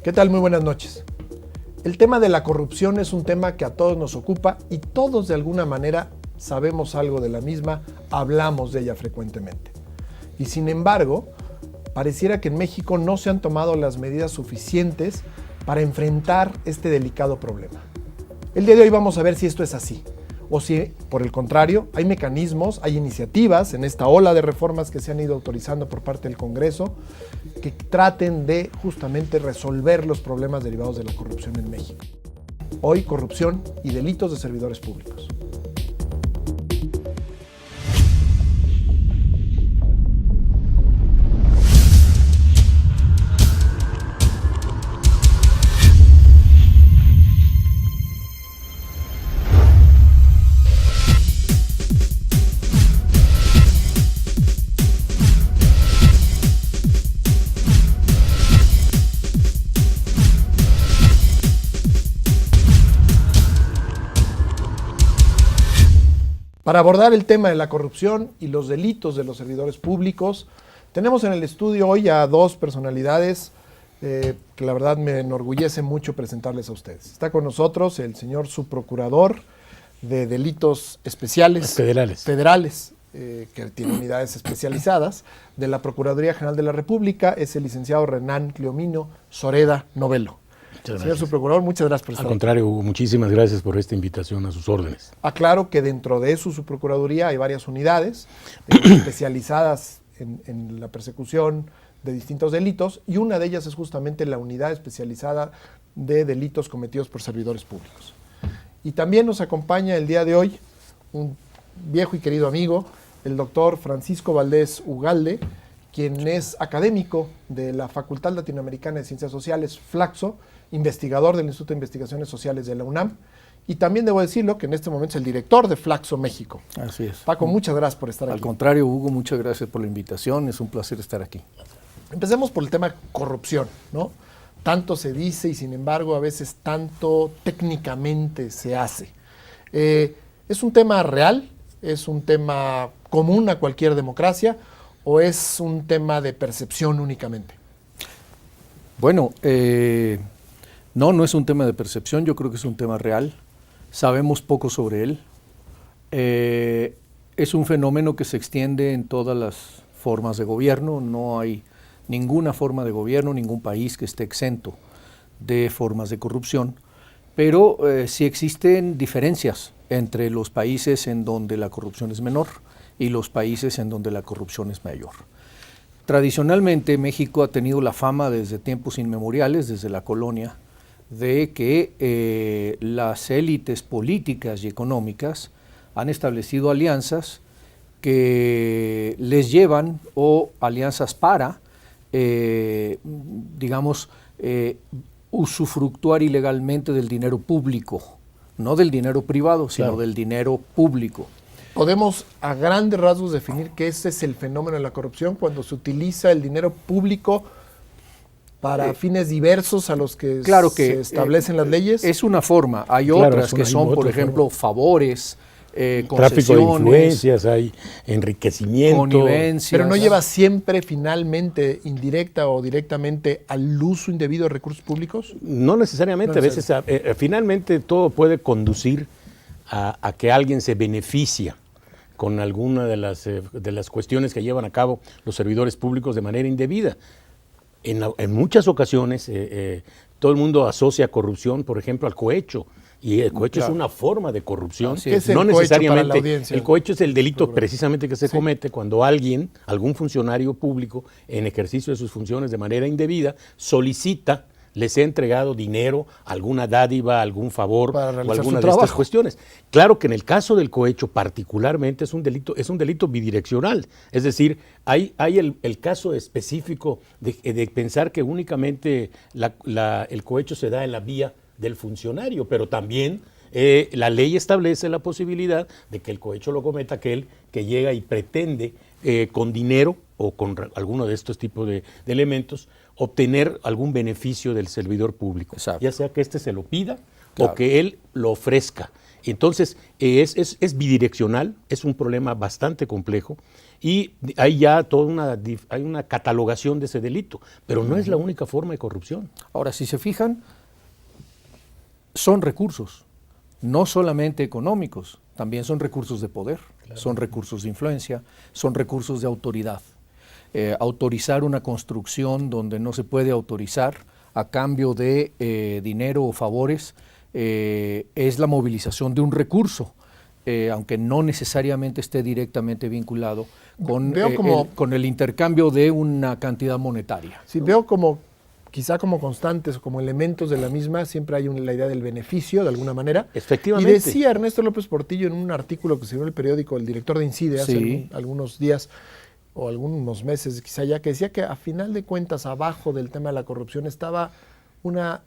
¿Qué tal? Muy buenas noches. El tema de la corrupción es un tema que a todos nos ocupa y todos de alguna manera sabemos algo de la misma, hablamos de ella frecuentemente. Y sin embargo, pareciera que en México no se han tomado las medidas suficientes para enfrentar este delicado problema. El día de hoy vamos a ver si esto es así, o si, por el contrario, hay mecanismos, hay iniciativas en esta ola de reformas que se han ido autorizando por parte del Congreso que traten de justamente resolver los problemas derivados de la corrupción en México. Hoy, corrupción y delitos de servidores públicos. Para abordar el tema de la corrupción y los delitos de los servidores públicos, tenemos en el estudio hoy a dos personalidades que la verdad me enorgullece mucho presentarles a ustedes. Está con nosotros el señor subprocurador de delitos especiales federales que tiene unidades especializadas de la Procuraduría General de la República, es el licenciado Renán Cleomino Zoreda Novelo. Señor subprocurador, muchas gracias por estar aquí. Al contrario, Hugo, muchísimas gracias por esta invitación a sus órdenes. Aclaro que dentro de su subprocuraduría hay varias unidades especializadas en la persecución de distintos delitos y una de ellas es justamente la unidad especializada de delitos cometidos por servidores públicos. Y también nos acompaña el día de hoy un viejo y querido amigo, el doctor Francisco Valdés Ugalde, quien es académico de la Facultad Latinoamericana de Ciencias Sociales, Flaxo, investigador del Instituto de Investigaciones Sociales de la UNAM, y también debo decirlo que en este momento es el director de Flaxo México. Así es. Paco, muchas gracias por estar aquí. Al contrario, Hugo, muchas gracias por la invitación, es un placer estar aquí. Empecemos por el tema corrupción, ¿no? Tanto se dice y sin embargo a veces tanto técnicamente se hace. ¿Es un tema real? ¿Es un tema común a cualquier democracia? ¿O es un tema de percepción únicamente? Bueno, no es un tema de percepción, yo creo que es un tema real. Sabemos poco sobre él. Es un fenómeno que se extiende en todas las formas de gobierno. No hay ninguna forma de gobierno, ningún país que esté exento de formas de corrupción. Pero sí existen diferencias entre los países en donde la corrupción es menor y los países en donde la corrupción es mayor. Tradicionalmente México ha tenido la fama desde tiempos inmemoriales, desde la colonia, de que las élites políticas y económicas han establecido alianzas que les llevan, o alianzas para, usufructuar ilegalmente del dinero público, no del dinero privado, sino del dinero público. ¿Podemos a grandes rasgos definir que ese es el fenómeno de la corrupción cuando se utiliza el dinero público para fines diversos a los que, se establecen las leyes? Es una forma, hay otras que son, por ejemplo, favores, tráfico de influencias, hay enriquecimiento, connivencias. Pero no lleva siempre finalmente, indirecta o directamente, al uso indebido de recursos públicos. No necesariamente, a veces finalmente todo puede conducir a que alguien se beneficia con alguna de las cuestiones que llevan a cabo los servidores públicos de manera indebida. En muchas ocasiones todo el mundo asocia corrupción, por ejemplo, al cohecho. Y el cohecho es una forma de corrupción. ¿Qué es el cohecho necesariamente para la audiencia? El cohecho es el delito precisamente que se comete cuando algún funcionario público, en ejercicio de sus funciones de manera indebida, solicita, les ha entregado dinero, alguna dádiva, algún favor o alguna de estas cuestiones. Claro que en el caso del cohecho particularmente es un delito bidireccional. Es decir, hay el caso específico de pensar que únicamente el cohecho se da en la vía del funcionario, pero también la ley establece la posibilidad de que el cohecho lo cometa aquel que llega y pretende con dinero o con alguno de estos tipos de elementos obtener algún beneficio del servidor público. Exacto. Ya sea que éste se lo pida o que él lo ofrezca. Entonces, es bidireccional, es un problema bastante complejo y hay ya hay una catalogación de ese delito, pero no es la única forma de corrupción. Ahora, si se fijan, son recursos, no solamente económicos, también son recursos de poder, son recursos de influencia, son recursos de autoridad. Autorizar una construcción donde no se puede autorizar a cambio de dinero o favores es la movilización de un recurso, aunque no necesariamente esté directamente vinculado con el intercambio de una cantidad monetaria. Sí, veo quizá como constantes o como elementos de la misma, siempre hay la idea del beneficio, de alguna manera. Efectivamente. Y decía Ernesto López Portillo en un artículo que se dio en el periódico, el director de INCIDE, hace algunos días o algunos meses quizá ya, que decía que a final de cuentas abajo del tema de la corrupción estaba una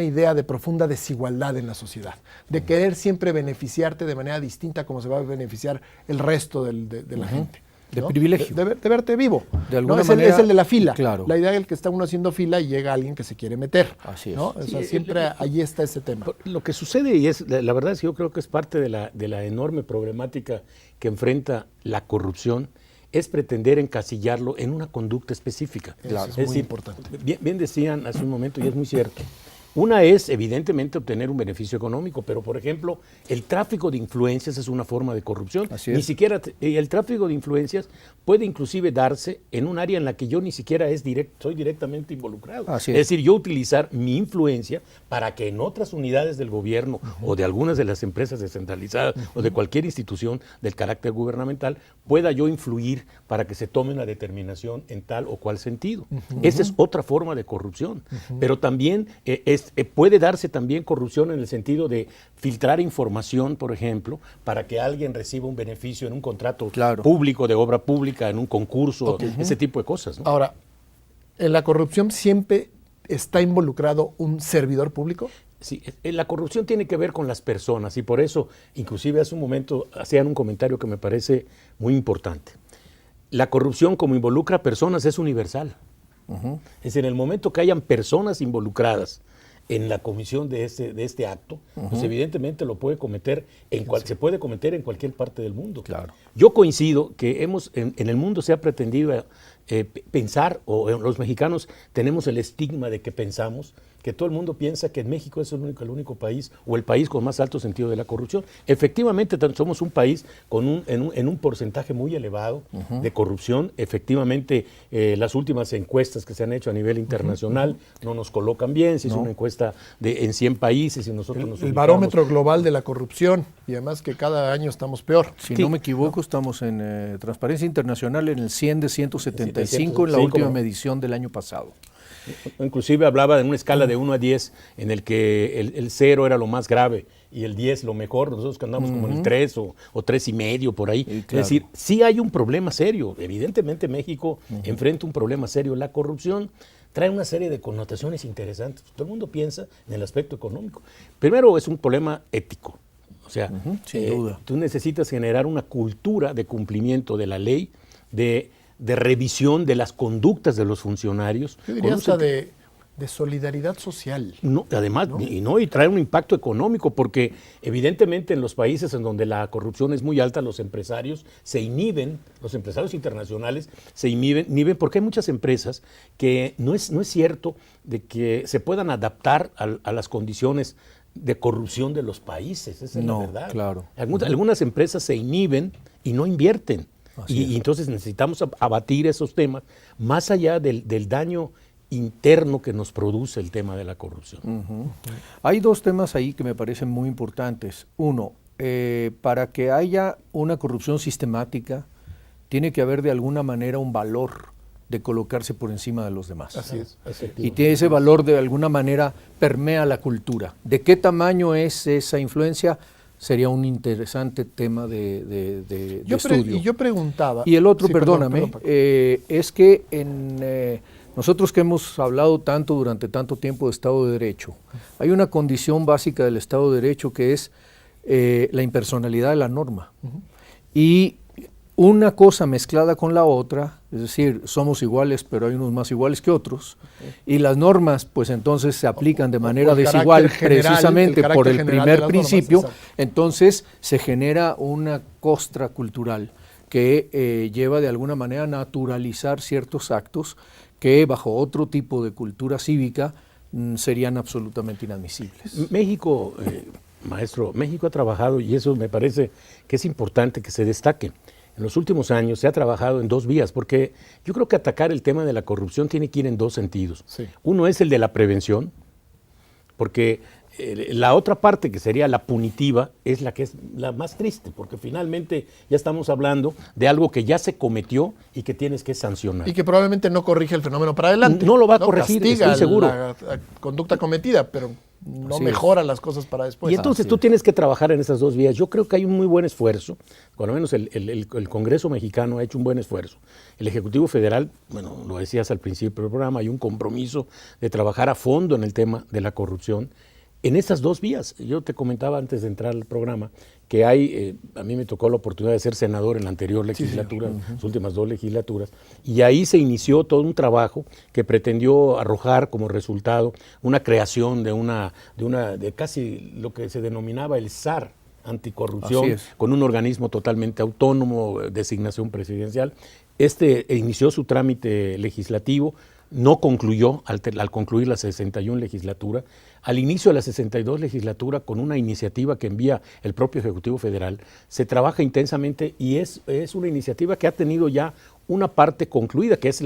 idea de profunda desigualdad en la sociedad, de querer siempre beneficiarte de manera distinta como se va a beneficiar el resto de la gente. De ¿no? privilegio. De verte vivo. De alguna manera, es el de la fila. Claro. La idea es que está uno haciendo fila y llega alguien que se quiere meter. Así es. ¿no? O sea, siempre allí está ese tema. Lo que sucede, y la verdad es que yo creo que es parte de la enorme problemática que enfrenta la corrupción, es pretender encasillarlo en una conducta específica. Claro, es muy importante. Bien decían hace un momento, y es muy cierto, una es evidentemente obtener un beneficio económico, pero por ejemplo, el tráfico de influencias es una forma de corrupción. Así es. Ni siquiera el tráfico de influencias puede inclusive darse en un área en la que yo ni siquiera soy directamente involucrado. Así es decir, yo utilizar mi influencia para que en otras unidades del gobierno o de algunas de las empresas descentralizadas o de cualquier institución del carácter gubernamental pueda yo influir para que se tome una determinación en tal o cual sentido. Esa es otra forma de corrupción, pero también puede darse también corrupción en el sentido de filtrar información, por ejemplo, para que alguien reciba un beneficio en un contrato público, de obra pública, en un concurso, ese tipo de cosas, ¿no? Ahora, ¿en la corrupción siempre está involucrado un servidor público? Sí, la corrupción tiene que ver con las personas y por eso, inclusive hace un momento, hacían un comentario que me parece muy importante. La corrupción, como involucra a personas, es universal. Es decir, en el momento que hayan personas involucradas en la comisión de este acto, pues evidentemente lo puede cometer se puede cometer en cualquier parte del mundo. Claro. Yo coincido que en el mundo se ha pretendido pensar, o los mexicanos tenemos el estigma de que pensamos que todo el mundo piensa que en México es el único país o el país con más alto sentido de la corrupción. Efectivamente, somos un país en un porcentaje muy elevado de corrupción. Efectivamente, las últimas encuestas que se han hecho a nivel internacional no nos colocan bien. Se hizo una encuesta en 100 países y nosotros el barómetro global de la corrupción, y además que cada año estamos peor. Si no me equivoco, estamos en Transparencia Internacional en el 100 de 175 en la última medición del año pasado. Inclusive hablaba de una escala de 1 a 10 en el que el 0 era lo más grave y el 10 lo mejor. Nosotros que andamos como en el 3 o 3,5 por ahí. Claro. Es decir, sí hay un problema serio. Evidentemente México enfrenta un problema serio. La corrupción trae una serie de connotaciones interesantes. Todo el mundo piensa en el aspecto económico. Primero es un problema ético. O sea, sin duda. Tú necesitas generar una cultura de cumplimiento de la ley, de revisión de las conductas de los funcionarios. Yo diría hasta de solidaridad social. No, además, ¿no? Y trae un impacto económico, porque evidentemente en los países en donde la corrupción es muy alta, los empresarios se inhiben, los empresarios internacionales se inhiben porque hay muchas empresas que no es cierto de que se puedan adaptar a las condiciones de corrupción de los países, esa es la verdad. Claro. Algunas empresas se inhiben y no invierten. Y entonces necesitamos abatir esos temas, más allá del daño interno que nos produce el tema de la corrupción. Hay dos temas ahí que me parecen muy importantes. Uno, para que haya una corrupción sistemática, tiene que haber de alguna manera un valor de colocarse por encima de los demás. Así es. Y tiene ese valor de alguna manera permea la cultura. ¿De qué tamaño es esa influencia? Sería un interesante tema de estudio. Y yo preguntaba... Y el otro, sí, perdóname, es que nosotros que hemos hablado tanto durante tanto tiempo de Estado de Derecho, hay una condición básica del Estado de Derecho que es la impersonalidad de la norma. Y una cosa mezclada con la otra Es decir, somos iguales, pero hay unos más iguales que otros. Y las normas, pues entonces se aplican de manera desigual, precisamente por el primer principio. Entonces se genera una costra cultural que lleva de alguna manera a naturalizar ciertos actos que bajo otro tipo de cultura cívica serían absolutamente inadmisibles. México, maestro, México ha trabajado, y eso me parece que es importante que se destaque. En los últimos años se ha trabajado en dos vías, porque yo creo que atacar el tema de la corrupción tiene que ir en dos sentidos. Sí. Uno es el de la prevención, porque la otra parte, que sería la punitiva, es la que es la más triste, porque finalmente ya estamos hablando de algo que ya se cometió y que tienes que sancionar. Y que probablemente no corrige el fenómeno para adelante. No lo va a corregir, castiga estoy seguro. La conducta cometida, pero no mejora las cosas para después. Y entonces tú tienes que trabajar en esas dos vías. Yo creo que hay un muy buen esfuerzo, por lo menos el Congreso mexicano ha hecho un buen esfuerzo. El Ejecutivo Federal, bueno, lo decías al principio del programa, hay un compromiso de trabajar a fondo en el tema de la corrupción. En esas dos vías, yo te comentaba antes de entrar al programa que hay, a mí me tocó la oportunidad de ser senador en la anterior legislatura, las últimas dos legislaturas, y ahí se inició todo un trabajo que pretendió arrojar como resultado una creación de casi lo que se denominaba el SAR anticorrupción, con un organismo totalmente autónomo, designación presidencial. Inició su trámite legislativo. No concluyó al concluir la 61 legislatura. Al inicio de la 62 legislatura, con una iniciativa que envía el propio Ejecutivo Federal, se trabaja intensamente y es una iniciativa que ha tenido ya una parte concluida, que es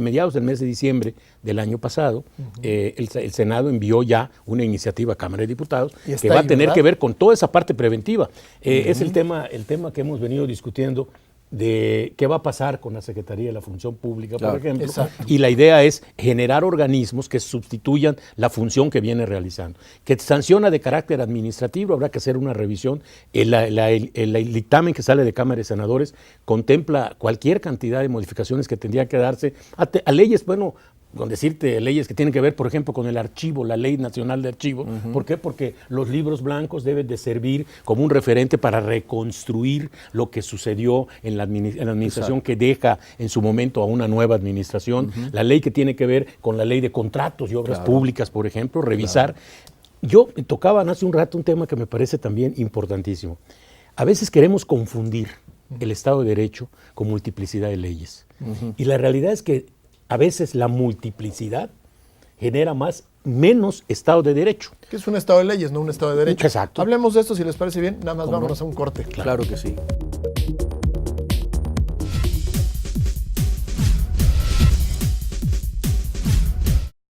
mediados del mes de diciembre del año pasado. El Senado envió ya una iniciativa a Cámara de Diputados que va a tener que ver con toda esa parte preventiva. Es el tema que hemos venido discutiendo de qué va a pasar con la Secretaría de la Función Pública, por ejemplo. Exacto. Y la idea es generar organismos que sustituyan la función que viene realizando. Que sanciona de carácter administrativo, habrá que hacer una revisión. El dictamen que sale de Cámara de Senadores contempla cualquier cantidad de modificaciones que tendrían que darse a leyes, bueno, con decirte leyes que tienen que ver, por ejemplo, con el archivo, la Ley Nacional de Archivo. ¿Por qué? Porque los libros blancos deben de servir como un referente para reconstruir lo que sucedió en la administración que deja en su momento a una nueva administración. La ley que tiene que ver con la Ley de Contratos y Obras Públicas, por ejemplo, revisar. Yo tocaba hace un rato un tema que me parece también importantísimo. A veces queremos confundir el Estado de Derecho con multiplicidad de leyes. Y la realidad es que a veces la multiplicidad genera menos Estado de Derecho. Que es un Estado de leyes, no un Estado de Derecho. Exacto. Hablemos de esto, si les parece bien. Nada más vámonos a un corte. Claro que sí.